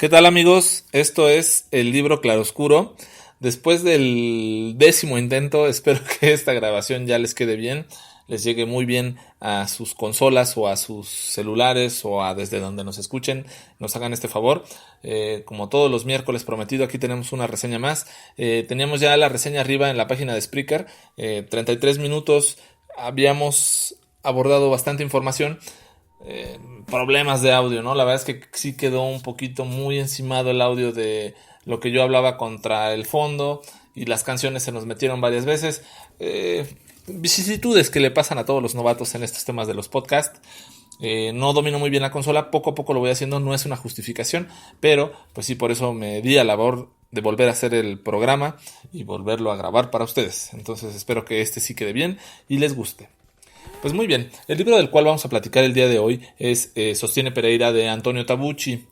¿Qué tal, amigos? Esto es el libro Claroscuro. Después del 10º intento, espero que esta grabación ya les quede bien, les llegue muy bien a sus consolas o a sus celulares o a desde donde nos escuchen, nos hagan este favor. Como todos los miércoles prometido, aquí tenemos una reseña más. Teníamos ya la reseña arriba en la página de Spreaker, 33 minutos, habíamos abordado bastante información. Problemas de audio, ¿no? La verdad es que sí quedó un poquito muy encimado el audio de lo que yo hablaba contra el fondo, y las canciones se nos metieron varias veces. Vicisitudes que le pasan a todos los novatos en estos temas de los podcasts. No domino muy bien la consola, poco a poco lo voy haciendo, no es una justificación, pero pues sí, por eso me di a la labor de volver a hacer el programa y volverlo a grabar para ustedes. Entonces espero que este sí quede bien y les guste. Pues muy bien, el libro del cual vamos a platicar el día de hoy es Sostiene Pereira, de Antonio Tabucchi.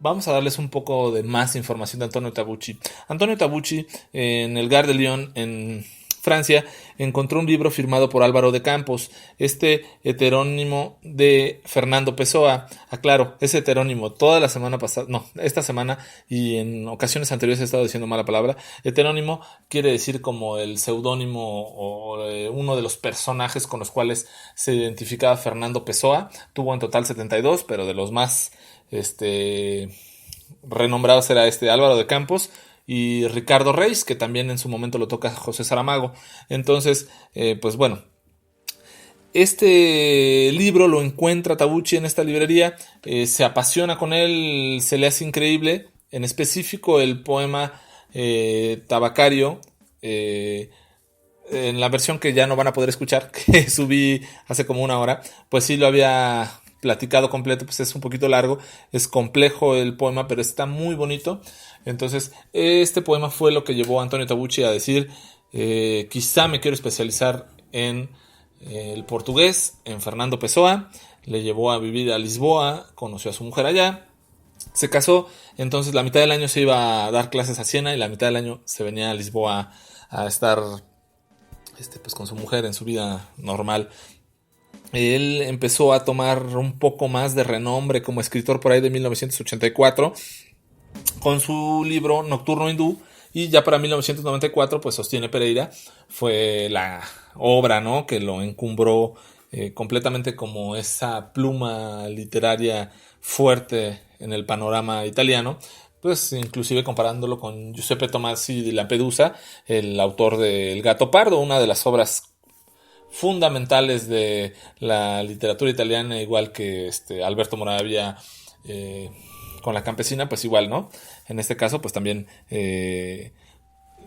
Vamos a darles un poco de más información de Antonio Tabucchi. Antonio Tabucci, en el Gare de Lyon, en Francia, encontró un libro firmado por Álvaro de Campos, este heterónimo de Fernando Pessoa. Aclaro, es heterónimo. Toda la semana pasada, no, esta semana y en ocasiones anteriores he estado diciendo mala palabra. Heterónimo quiere decir como el seudónimo o uno de los personajes con los cuales se identificaba Fernando Pessoa. Tuvo en total 72, pero de los más renombrados era Álvaro de Campos y Ricardo Reis, que también en su momento lo toca José Saramago. Entonces, pues bueno, este libro lo encuentra Tabucchi en esta librería, se apasiona con él, se le hace increíble, en específico el poema Tabacario, en la versión que ya no van a poder escuchar, que subí hace como una hora, pues sí lo había platicado completo, pues es un poquito largo, es complejo el poema, pero está muy bonito. Entonces, este poema fue lo que llevó a Antonio Tabucchi a decir, quizá me quiero especializar en el portugués, en Fernando Pessoa. Le llevó a vivir a Lisboa, conoció a su mujer allá, se casó, entonces la mitad del año se iba a dar clases a Siena y la mitad del año se venía a Lisboa a estar pues con su mujer en su vida normal. Él empezó a tomar un poco más de renombre como escritor por ahí de 1984 con su libro Nocturno Hindú, y ya para 1994 pues Sostiene Pereira fue la obra, ¿no?, que lo encumbró completamente como esa pluma literaria fuerte en el panorama italiano, pues inclusive comparándolo con Giuseppe Tomasi di Lampedusa, el autor de El Gato Pardo, una de las obras fundamentales de la literatura italiana, igual que Alberto Moravia con La Campesina, pues igual, ¿no? En este caso, pues también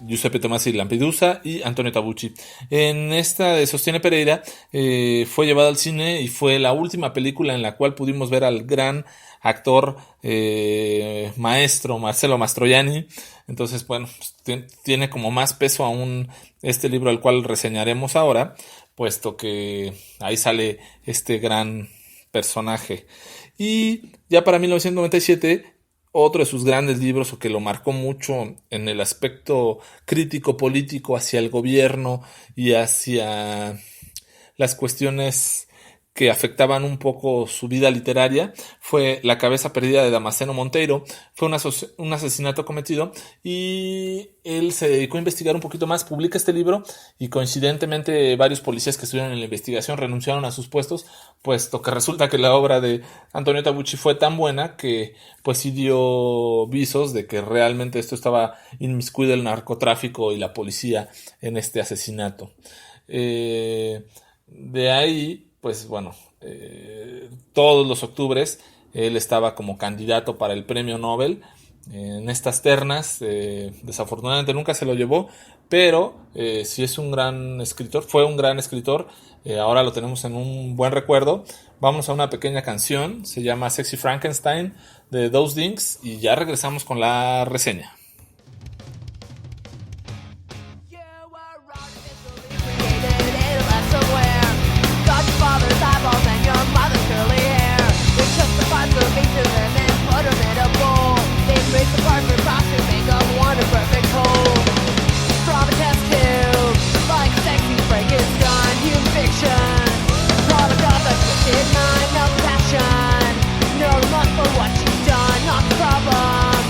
Giuseppe Tomasi Lampedusa y Antonio Tabucchi. En esta de Sostiene Pereira fue llevada al cine y fue la última película en la cual pudimos ver al gran actor maestro Marcello Mastroianni. Entonces, bueno, pues, tiene como más peso aún este libro al cual reseñaremos ahora, puesto que ahí sale este gran personaje. Y ya para 1997, otro de sus grandes libros, o que lo marcó mucho en el aspecto crítico político hacia el gobierno y hacia las cuestiones que afectaban un poco su vida literaria, fue La cabeza perdida de Damasceno Monteiro. Fue un asesinato cometido y él se dedicó a investigar un poquito más, publica este libro y coincidentemente varios policías que estuvieron en la investigación renunciaron a sus puestos, puesto que resulta que la obra de Antonio Tabucchi fue tan buena que pues sí dio visos de que realmente esto estaba inmiscuido el narcotráfico y la policía en este asesinato. De ahí, pues bueno, todos los octubres él estaba como candidato para el premio Nobel en estas ternas. Desafortunadamente nunca se lo llevó, pero sí es un gran escritor, fue un gran escritor. Ahora lo tenemos en un buen recuerdo. Vamos a una pequeña canción, se llama Sexy Frankenstein de Those Things, y ya regresamos con la reseña. Father's eyeballs and your mother's curly hair. They took the parts of each of them and put them in a bowl. They break the parts across to make them one a perfect whole. From a test tube, like sexy Frankenstein, human fiction. Product of a twisted mind, no passion. No remorse for what you've done, not the problem.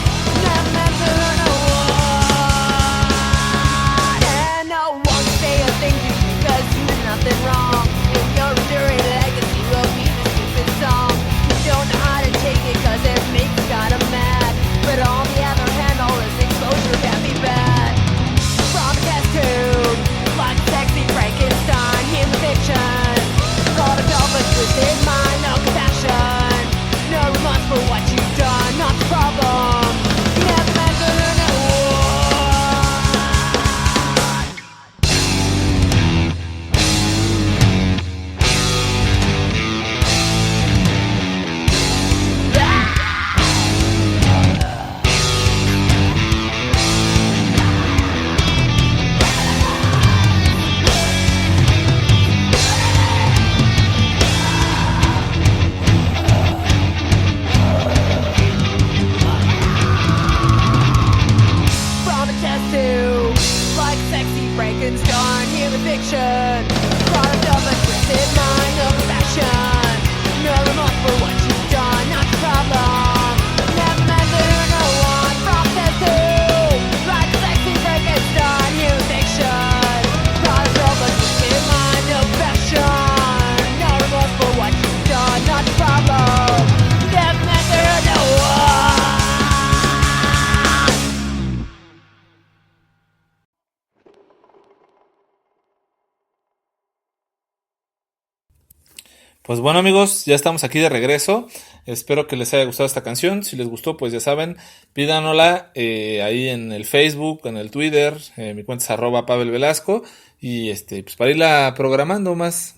Pues bueno, amigos, ya estamos aquí de regreso. Espero que les haya gustado esta canción. Si les gustó, pues ya saben, pídanosla ahí en el Facebook, en el Twitter. Mi cuenta es @Pavel Velasco. Y pues para irla programando más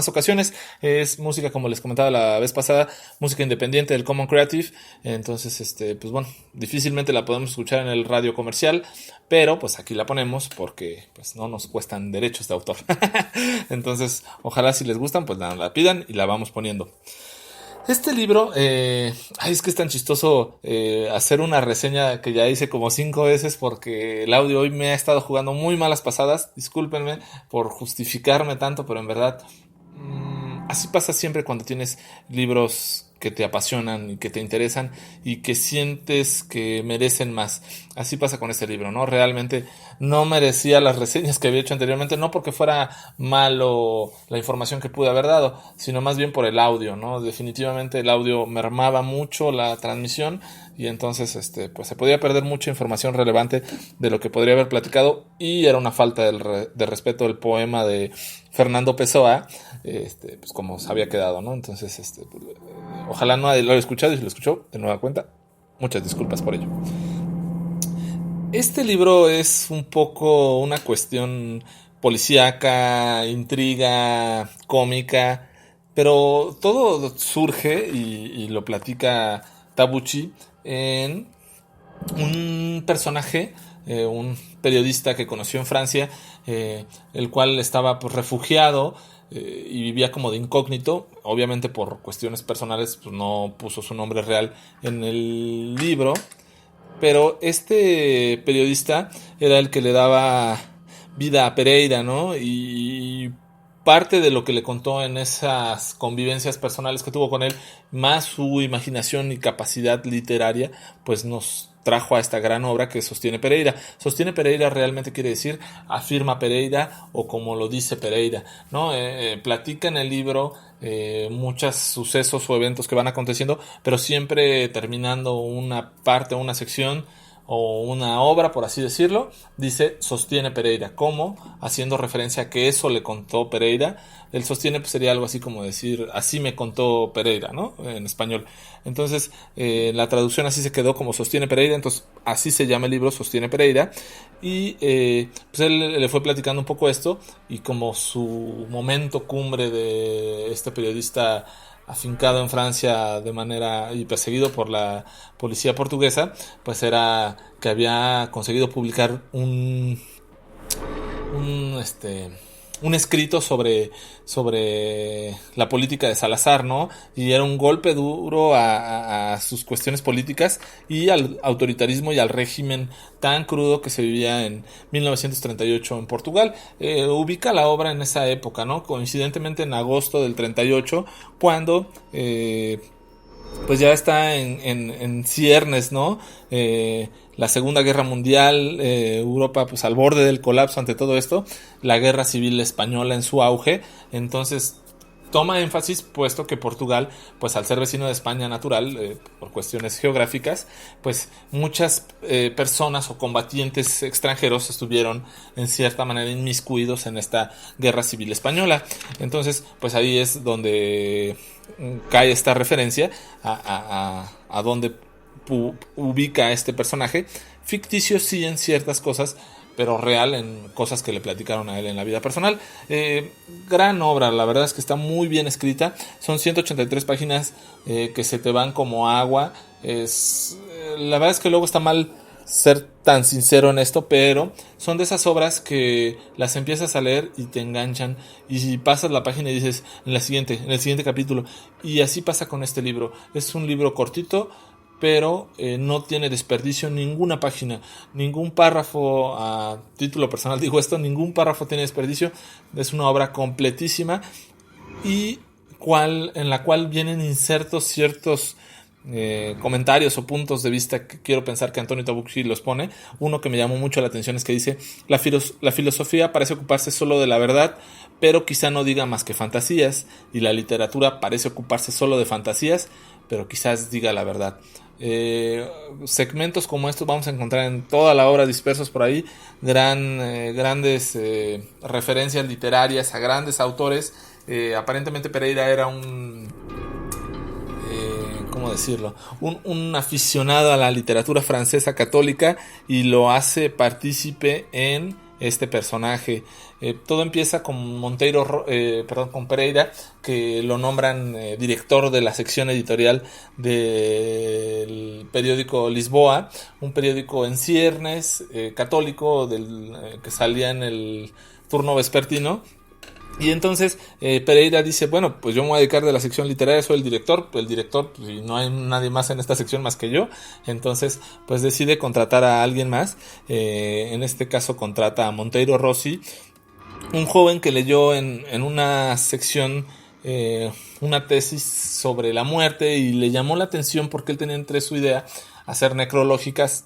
ocasiones. Es música, como les comentaba la vez pasada, música independiente del Common Creative. Entonces, pues bueno, difícilmente la podemos escuchar en el radio comercial, pero pues aquí la ponemos porque pues no nos cuestan derechos de autor. Entonces, ojalá si les gustan, pues nada, la pidan y la vamos poniendo. Este libro, es que es tan chistoso hacer una reseña que ya hice como 5 veces porque el audio hoy me ha estado jugando muy malas pasadas. Discúlpenme por justificarme tanto, pero en verdad así pasa siempre cuando tienes libros que te apasionan y que te interesan y que sientes que merecen más. Así pasa con este libro, ¿no? Realmente no merecía las reseñas que había hecho anteriormente, no porque fuera malo la información que pude haber dado, sino más bien por el audio, ¿no? Definitivamente el audio mermaba mucho la transmisión y entonces pues se podía perder mucha información relevante de lo que podría haber platicado y era una falta de respeto del poema de Fernando Pessoa, pues como se había quedado, ¿no? Entonces, ojalá no lo haya escuchado y si lo escuchó de nueva cuenta, muchas disculpas por ello. Este libro es un poco una cuestión policíaca, intriga, cómica, pero todo surge y lo platica Tabucchi en un personaje, un periodista que conoció en Francia, el cual estaba pues refugiado y vivía como de incógnito. Obviamente por cuestiones personales pues no puso su nombre real en el libro, pero este periodista era el que le daba vida a Pereira, ¿no? Y parte de lo que le contó en esas convivencias personales que tuvo con él, más su imaginación y capacidad literaria, pues nos trajo a esta gran obra que Sostiene Pereira. Sostiene Pereira realmente quiere decir afirma Pereira o como lo dice Pereira, ¿no? Platica en el libro muchos sucesos o eventos que van aconteciendo, pero siempre terminando una parte, una sección o una obra, por así decirlo, dice Sostiene Pereira, como haciendo referencia a que eso le contó Pereira. El sostiene pues sería algo así como decir, así me contó Pereira, ¿no? En español. Entonces, la traducción así se quedó como Sostiene Pereira, entonces así se llama el libro, Sostiene Pereira. Y pues él le fue platicando un poco esto y como su momento cumbre de este periodista afincado en Francia de manera y perseguido por la policía portuguesa, pues era que había conseguido publicar un escrito sobre la política de Salazar, ¿no? Y era un golpe duro a sus cuestiones políticas y al autoritarismo y al régimen tan crudo que se vivía en 1938 en Portugal. Ubica la obra en esa época, ¿no? Coincidentemente en agosto del 38, cuando pues ya está en ciernes, ¿no? La Segunda Guerra Mundial, Europa pues al borde del colapso ante todo esto, la Guerra Civil Española en su auge, entonces toma énfasis puesto que Portugal, pues al ser vecino de España natural, por cuestiones geográficas, pues muchas personas o combatientes extranjeros estuvieron en cierta manera inmiscuidos en esta Guerra Civil Española. Entonces, pues ahí es donde cae esta referencia a donde ubica a este personaje, ficticio sí en ciertas cosas, pero real en cosas que le platicaron a él en la vida personal. Gran obra, la verdad es que está muy bien escrita. Son 183 páginas que se te van como agua. La verdad es que luego está mal ser tan sincero en esto, pero son de esas obras que las empiezas a leer y te enganchan y si pasas la página y dices en el siguiente capítulo, y así pasa con este libro. Es un libro cortito, pero no tiene desperdicio ninguna página, ningún párrafo. A título personal digo esto, ningún párrafo tiene desperdicio. Es una obra completísima y en la cual vienen insertos ciertos comentarios o puntos de vista que quiero pensar que Antonio Tabucchi los pone. Uno que me llamó mucho la atención es que dice: la filosofía parece ocuparse solo de la verdad, pero quizá no diga más que fantasías, y la literatura parece ocuparse solo de fantasías, pero quizás diga la verdad. Segmentos como estos vamos a encontrar en toda la obra, dispersos por ahí, grandes referencias literarias a grandes autores, Aparentemente Pereira era ¿cómo decirlo? Un aficionado a la literatura francesa católica y lo hace partícipe en este personaje. Todo empieza con con Pereira, que lo nombran director de la sección editorial del periódico Lisboa, un periódico en ciernes, católico, que salía en el turno vespertino. Y entonces Pereira dice, bueno, pues yo me voy a dedicar de la sección literaria, soy el director, pues, y no hay nadie más en esta sección más que yo. Entonces pues decide contratar a alguien más. En este caso contrata a Monteiro Rossi, un joven que leyó en una sección una tesis sobre la muerte, y le llamó la atención porque él tenía entre su idea hacer necrológicas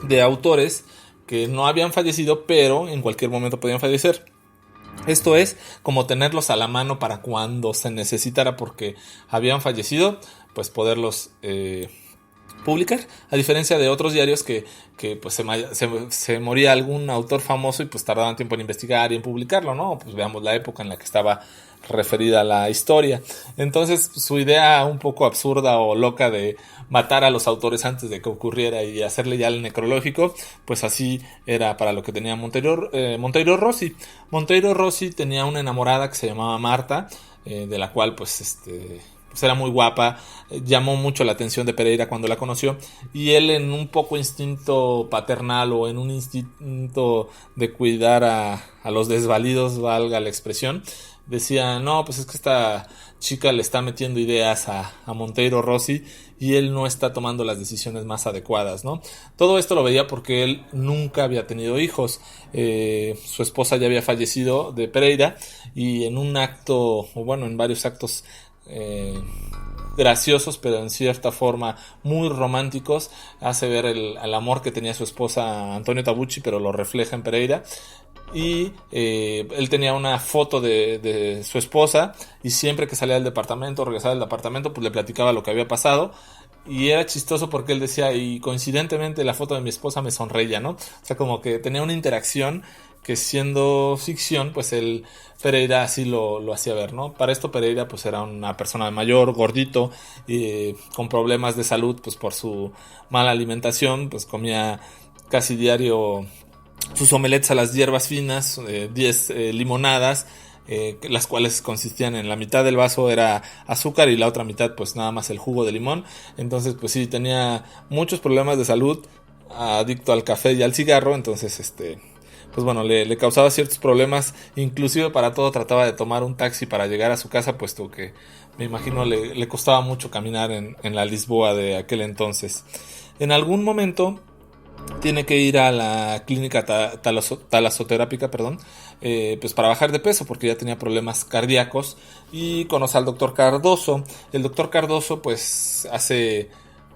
de autores que no habían fallecido, pero en cualquier momento podían fallecer. Esto es como tenerlos a la mano para cuando se necesitara, porque habían fallecido, pues poderlos publicar, a diferencia de otros diarios que pues se moría algún autor famoso y pues tardaban tiempo en investigar y en publicarlo, ¿no? Pues veamos la época en la que estaba referida a la historia. Entonces su idea un poco absurda o loca de matar a los autores antes de que ocurriera y hacerle ya el necrológico, pues así era para lo que tenía Monteiro Rossi. Monteiro Rossi tenía una enamorada que se llamaba Marta, de la cual pues era muy guapa, llamó mucho la atención de Pereira cuando la conoció, y él, en un poco instinto paternal o en un instinto de cuidar a los desvalidos, valga la expresión, decía, no, pues es que esta chica le está metiendo ideas a Monteiro Rossi y él no está tomando las decisiones más adecuadas, ¿no? Todo esto lo veía porque él nunca había tenido hijos. Su esposa ya había fallecido de Pereira, y en un acto, o bueno, en varios actos graciosos, pero en cierta forma muy románticos, hace ver el amor que tenía su esposa Antonio Tabucci, pero lo refleja en Pereira. Y él tenía una foto de su esposa, y siempre que salía del departamento, regresaba del departamento, pues le platicaba lo que había pasado. Y era chistoso porque él decía, y coincidentemente la foto de mi esposa me sonreía, ¿no? O sea, como que tenía una interacción que, siendo ficción, pues el Pereira así lo hacía ver, ¿no? Para esto Pereira pues era una persona mayor, gordito, con problemas de salud, pues por su mala alimentación, pues comía casi diario sus omelettes a las hierbas finas, 10 limonadas, las cuales consistían en la mitad del vaso era azúcar y la otra mitad pues nada más el jugo de limón. Entonces pues sí, tenía muchos problemas de salud, adicto al café y al cigarro. Entonces pues bueno, le causaba ciertos problemas, inclusive para todo trataba de tomar un taxi para llegar a su casa, puesto que me imagino le costaba mucho caminar en la Lisboa de aquel entonces. En algún momento tiene que ir a la clínica talasoterápica, pues para bajar de peso, porque ya tenía problemas cardíacos, y conoce al doctor Cardoso. El doctor Cardoso pues hace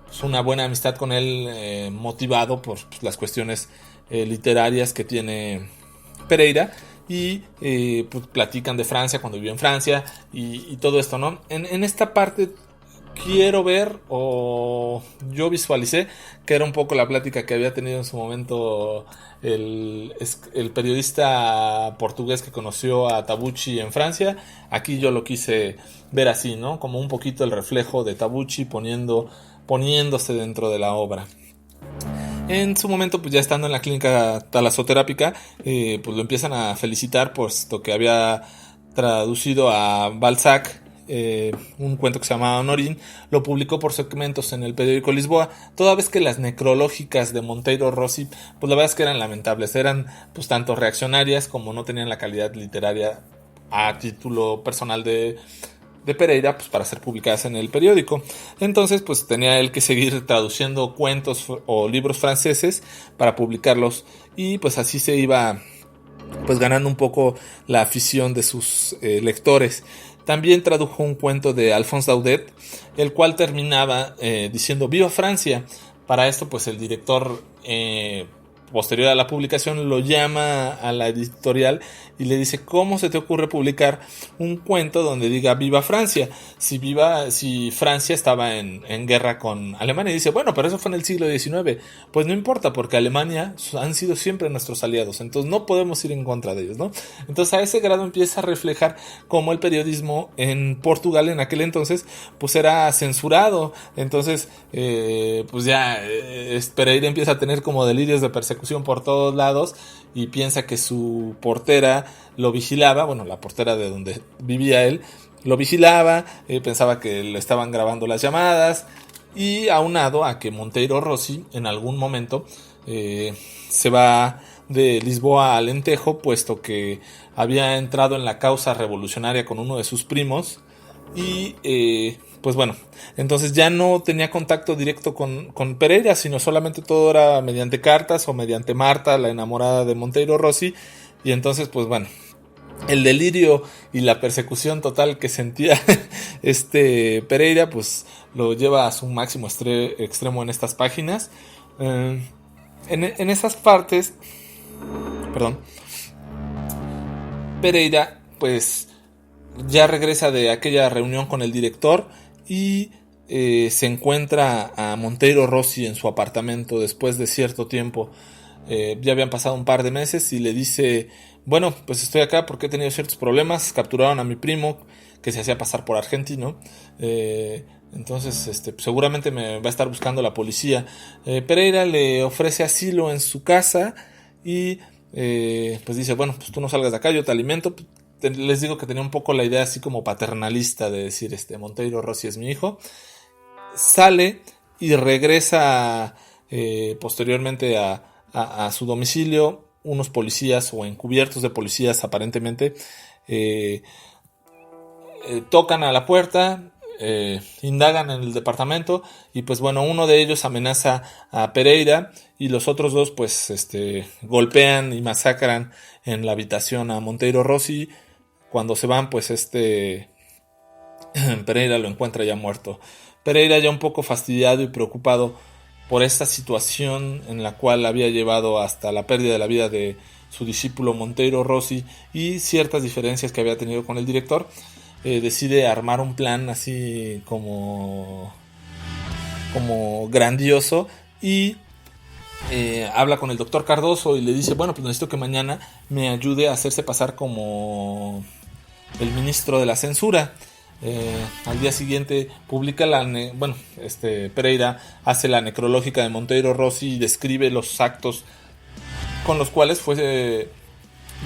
pues una buena amistad con él, motivado por pues, las cuestiones literarias que tiene Pereira, y pues platican de Francia, cuando vivió en Francia, y todo esto, ¿no? En esta parte quiero ver, o yo visualicé que era un poco la plática que había tenido en su momento el periodista portugués que conoció a Tabucci en Francia. Aquí yo lo quise ver así, ¿no? Como un poquito el reflejo de Tabucci poniéndose dentro de la obra. En su momento, pues ya estando en la clínica talasoterápica, pues lo empiezan a felicitar, puesto que había traducido a Balzac un cuento que se llamaba Honorín. Lo publicó por segmentos en el periódico Lisboa, toda vez que las necrológicas de Monteiro Rossi, pues la verdad es que eran lamentables, eran pues tanto reaccionarias como no tenían la calidad literaria a título personal de Pereira, pues para ser publicadas en el periódico. Entonces pues tenía él que seguir traduciendo cuentos o libros franceses para publicarlos, y pues así se iba pues ganando un poco la afición de sus lectores. También tradujo un cuento de Alphonse Daudet, el cual terminaba diciendo «Viva Francia». Para esto pues el director posterior a la publicación, lo llama a la editorial y le dice: ¿cómo se te ocurre publicar un cuento donde diga viva Francia? Si Francia estaba en guerra con Alemania. Y dice: bueno, pero eso fue en el siglo XIX. Pues no importa, porque Alemania han sido siempre nuestros aliados, entonces no podemos ir en contra de ellos, ¿no? Entonces a ese grado empieza a reflejar cómo el periodismo en Portugal en aquel entonces pues era censurado. Entonces pues ya Pereira empieza a tener como delirios de persecución por todos lados y piensa que su portera lo vigilaba, bueno, la portera de donde vivía él lo vigilaba, pensaba que le estaban grabando las llamadas, y aunado a que Monteiro Rossi en algún momento se va de Lisboa a Alentejo, puesto que había entrado en la causa revolucionaria con uno de sus primos, y pues bueno, entonces ya no tenía contacto directo con Pereira, sino solamente todo era mediante cartas o mediante Marta, la enamorada de Monteiro Rossi. Y entonces pues bueno, el delirio y la persecución total que sentía Pereira pues lo lleva a su máximo extremo en estas páginas. En esas partes, perdón, Pereira pues ya regresa de aquella reunión con el director y se encuentra a Monteiro Rossi en su apartamento después de cierto tiempo. Ya habían pasado un par de meses y le dice: bueno, pues estoy acá porque he tenido ciertos problemas, capturaron a mi primo que se hacía pasar por argentino, entonces seguramente me va a estar buscando la policía. Pereira le ofrece asilo en su casa y pues dice: bueno, pues tú no salgas de acá, yo te alimento. Les digo que tenía un poco la idea así como paternalista de decir: Monteiro Rossi es mi hijo. Sale y regresa posteriormente a su domicilio. Unos policías, o encubiertos de policías aparentemente, tocan a la puerta, indagan en el departamento, y pues bueno, uno de ellos amenaza a Pereira y los otros dos pues golpean y masacran en la habitación a Monteiro Rossi. Cuando se van pues Pereira lo encuentra ya muerto. Pereira, ya un poco fastidiado y preocupado por esta situación en la cual había llevado hasta la pérdida de la vida de su discípulo Monteiro Rossi y ciertas diferencias que había tenido con el director, decide armar un plan así como grandioso, y habla con el doctor Cardoso y le dice: bueno, pues necesito que mañana me ayude a hacerse pasar como el ministro de la censura. Al día siguiente publica Pereira hace la necrológica de Monteiro Rossi y describe los actos con los cuales fue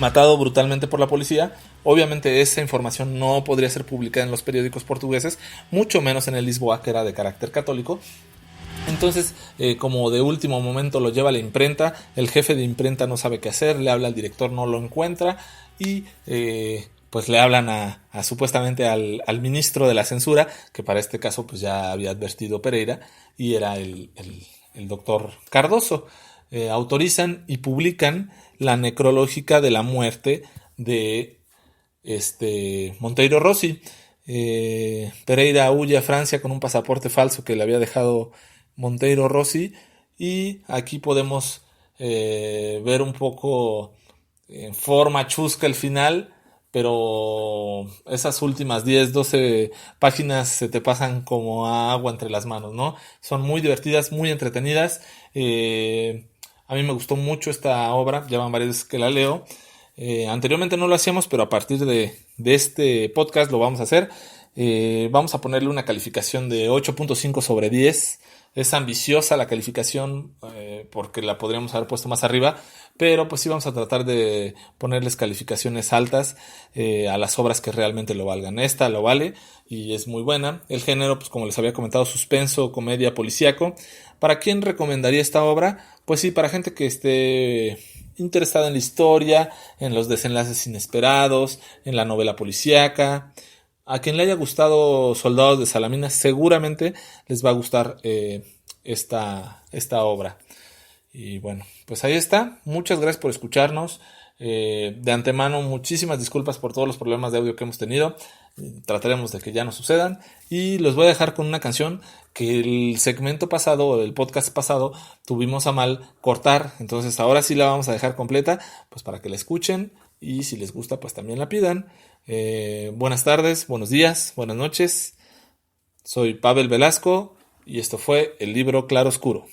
matado brutalmente por la policía. Obviamente esa información no podría ser publicada en los periódicos portugueses, mucho menos en el Lisboa, que era de carácter católico. Entonces, como de último momento lo lleva a la imprenta, el jefe de imprenta no sabe qué hacer, le habla al director, no lo encuentra, y pues le hablan supuestamente al ministro de la censura, que para este caso pues ya había advertido Pereira, y era el doctor Cardoso. Autorizan y publican la necrológica de la muerte de Monteiro Rossi. Pereira huye a Francia con un pasaporte falso que le había dejado Monteiro Rossi, y aquí podemos ver un poco en forma chusca el final, pero esas últimas 10, 12 páginas se te pasan como agua entre las manos, ¿no? Son muy divertidas, muy entretenidas. A mí me gustó mucho esta obra, ya van varias veces que la leo. Anteriormente no lo hacíamos, pero a partir de este podcast lo vamos a hacer. Vamos a ponerle una calificación de 8.5 sobre 10. Es ambiciosa la calificación, porque la podríamos haber puesto más arriba, pero pues sí vamos a tratar de ponerles calificaciones altas a las obras que realmente lo valgan. Esta lo vale y es muy buena. El género, pues como les había comentado, suspenso, comedia, policíaco. ¿Para quién recomendaría esta obra? Pues sí, para gente que esté interesada en la historia, en los desenlaces inesperados, en la novela policíaca. A quien le haya gustado Soldados de Salamina, seguramente les va a gustar esta obra. Y bueno, pues ahí está. Muchas gracias por escucharnos. De antemano, muchísimas disculpas por todos los problemas de audio que hemos tenido. trataremos de que ya no sucedan. Y los voy a dejar con una canción que el segmento pasado, el podcast pasado, tuvimos a mal cortar. Entonces ahora sí la vamos a dejar completa, pues para que la escuchen y si les gusta, pues también la pidan. Buenas tardes, buenos días, buenas noches. Soy Pavel Velasco y esto fue el libro Claroscuro.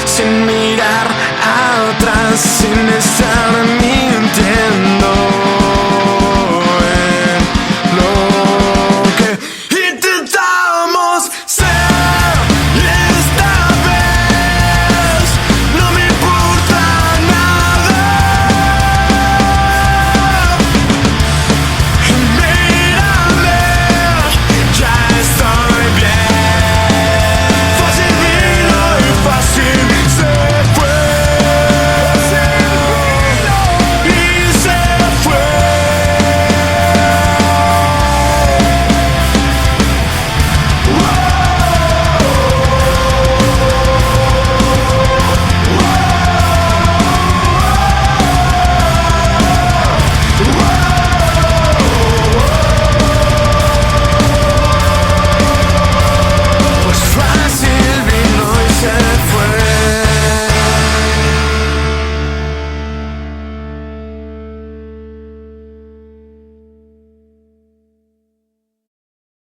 Sin mirar a atrás, sin estar mintiendo.